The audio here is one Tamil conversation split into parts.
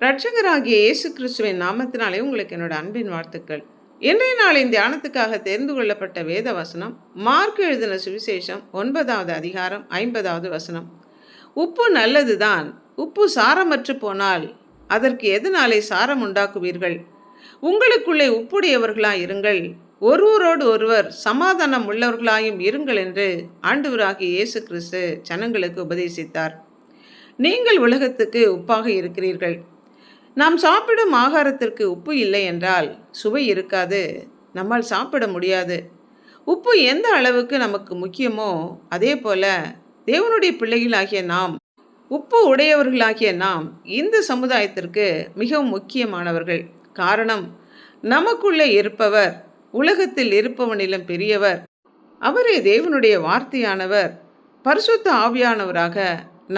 இரட்சகராகிய இயேசு கிறிஸ்துவின் நாமத்தினாலே உங்களுக்கு என்னோட அன்பின் வாழ்த்துக்கள். இன்றைய நாளின் தியானத்துக்காக தெரிந்து கொள்ளப்பட்ட வேத வசனம் மார்க் எழுதின சுவிசேஷம் 9வது அதிகாரம் 50வது வசனம். உப்பு நல்லதுதான், உப்பு சாரமற்று போனால் அதற்கு எதனாலே சாரம் உண்டாக்குவீர்கள்? உங்களுக்குள்ளே உப்புடையவர்களாய் இருங்கள், ஒருவரோடு ஒருவர் சமாதானம் உள்ளவர்களாயும் இருங்கள் என்று ஆண்டவராகிய இயேசு கிறிஸ்து ஜனங்களுக்கு உபதேசித்தார். நீங்கள் உலகத்துக்கு உப்பாக இருக்கிறீர்கள். நாம் சாப்பிடும் ஆகாரத்திற்கு உப்பு இல்லை என்றால் சுவை இருக்காது, நம்மால் சாப்பிட முடியாது. உப்பு எந்த அளவுக்கு நமக்கு முக்கியமோ அதே போல தேவனுடைய பிள்ளைகளாகிய நாம், உப்பு உடையவர்களாகிய நாம் இந்த சமுதாயத்திற்கு மிகவும் முக்கியமானவர்கள். காரணம், நமக்குள்ளே இருப்பவர் உலகத்தில் இருப்பவனிலும் பெரியவர். அவரே தேவனுடைய வார்த்தையானவர், பரிசுத்த ஆவியானவராக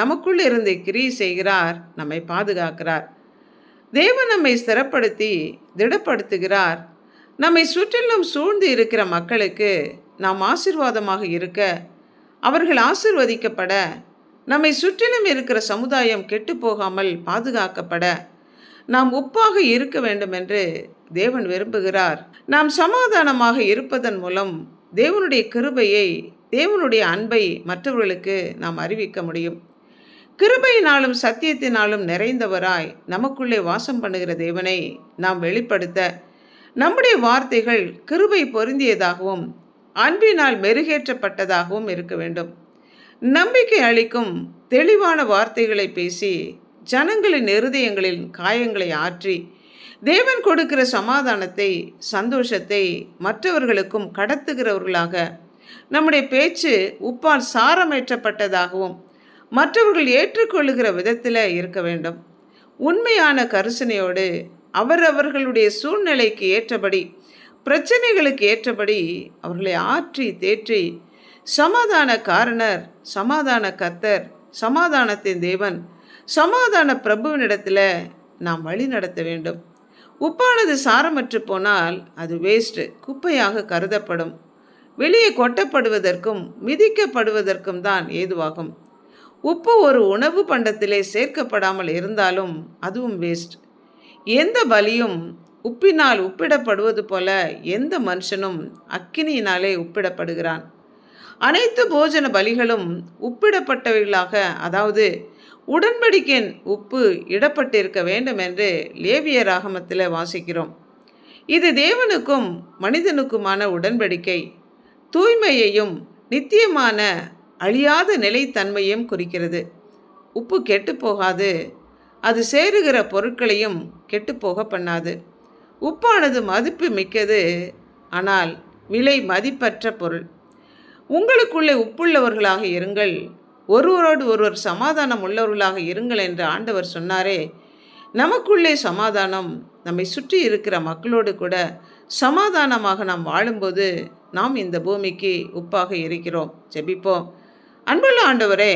நமக்குள் இருந்து கிரியை செய்கிறார், நம்மை பாதுகாக்கிறார். தேவன் நம்மை ஸ்திரப்படுத்தி திடப்படுத்துகிறார். நம்மை சுற்றிலும் சூழ்ந்து இருக்கிற மக்களுக்கு நாம் ஆசீர்வாதமாக இருக்க, அவர்கள் ஆசீர்வதிக்கப்பட, நம்மை சுற்றிலும் இருக்கிற சமுதாயம் கெட்டு போகாமல் பாதுகாக்கப்பட நாம் உப்பாக இருக்க வேண்டும் என்று தேவன் விரும்புகிறார். நாம் சமாதானமாக இருப்பதன் மூலம் தேவனுடைய கிருபையை, தேவனுடைய அன்பை மற்றவர்களுக்கு நாம் அறிவிக்க முடியும். கிருபையினாலும் சத்தியத்தினாலும் நிறைந்தவராய் நமக்குள்ளே வாசம் பண்ணுகிற தேவனை நாம் வெளிப்படுத்த நம்முடைய வார்த்தைகள் கிருபை பொருந்தியதாகவும் அன்பினால் மெருகேற்றப்பட்டதாகவும் இருக்க வேண்டும். நம்பிக்கை அளிக்கும் தெளிவான வார்த்தைகளை பேசி ஜனங்களின் இருதயங்களின் காயங்களை ஆற்றி தேவன் கொடுக்கிற சமாதானத்தை, சந்தோஷத்தை மற்றவர்களுக்கும் கடத்துகிறவர்களாக நம்முடைய பேச்சு உப்பால் சாரமேற்றப்பட்டதாகவும் மற்றவர்கள் ஏற்றுக்கொள்ளுகிற விதத்தில் இருக்க வேண்டும். உண்மையான கரிசனையோடு அவரவர்களுடைய சூழ்நிலைக்கு ஏற்றபடி, பிரச்சனைகளுக்கு ஏற்றபடி அவர்களை ஆற்றி தேற்றி சமாதான காரணர், சமாதான கர்த்தர், சமாதானத்தின் தேவன், சமாதான பிரபுவினிடத்தில் நாம் வழி நடத்த வேண்டும். உப்பானது சாரமற்று போனால் அது வேஸ்ட், குப்பையாக கருதப்படும். வெளியே கொட்டப்படுவதற்கும் மிதிக்கப்படுவதற்கும் தான் ஏதுவாகும். உப்பு ஒரு உணவு பண்டத்திலே சேர்க்கப்படாமல் இருந்தாலும் அதுவும் வேஸ்ட். எந்த பலியும் உப்பினால் உப்பிடப்படுவது போல எந்த மனுஷனும் அக்கினியினாலே உப்பிடப்படுகிறான். அனைத்து போஜன பலிகளும் உப்பிடப்பட்டவைகளாக, அதாவது உடன்படிக்கையின் உப்பு இடப்பட்டிருக்க வேண்டும் என்று லேவியராகமத்தில் வாசிக்கிறோம். இது தேவனுக்கும் மனிதனுக்குமான உடன்படிக்கை, தூய்மையையும் நித்தியமான அழியாத நிலைத்தன்மையும் குறிக்கிறது. உப்பு கெட்டு போகாது, அது சேருகிற பொருட்களையும் கெட்டுப்போக பண்ணாது. உப்பானது மதிப்பு மிக்கது, ஆனால் விலை மதிப்பற்ற பொருள். உங்களுக்குள்ளே உப்புள்ளவர்களாக இருங்கள், ஒருவரோடு ஒருவர் சமாதானம் உள்ளவர்களாக இருங்கள் என்று ஆண்டவர் சொன்னாரே. நமக்குள்ளே சமாதானம், நம்மை சுற்றி இருக்கிற மக்களோடு கூட சமாதானமாக நாம் வாழும்போது நாம் இந்த பூமிக்கு உப்பாக இருக்கிறோம். ஜெபிப்போம். அன்புள்ள ஆண்டவரே,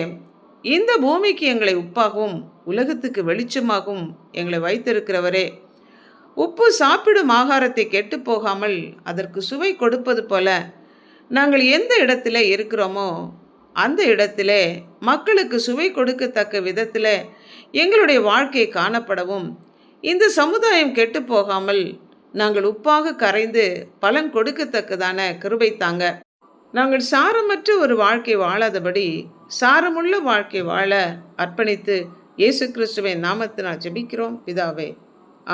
இந்த பூமிக்கு எங்களை உப்பாகவும் உலகத்துக்கு வெளிச்சமாகவும் எங்களை வைத்திருக்கிறவரே, உப்பு சாப்பிடும் ஆகாரத்தை கெட்டு போகாமல் அதற்கு சுவை கொடுப்பது போல நாங்கள் எந்த இடத்துல இருக்கிறோமோ அந்த இடத்திலே மக்களுக்கு சுவை கொடுக்கத்தக்க விதத்தில் எங்களுடைய வாழ்க்கை காணப்படவும், இந்த சமுதாயம் கெட்டு போகாமல் நாங்கள் உப்பாக கரைந்து பலன் கொடுக்கத்தக்கதான கிருபை தாங்க. நாங்கள் சாரமற்ற ஒரு வாழ்க்கை வாழாதபடி சாரமுள்ள வாழ்க்கை வாழ அர்ப்பணித்து இயேசு கிறிஸ்துவின் நாமத்தினால் ஜெபிக்கிறோம் பிதாவே.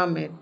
ஆமென்.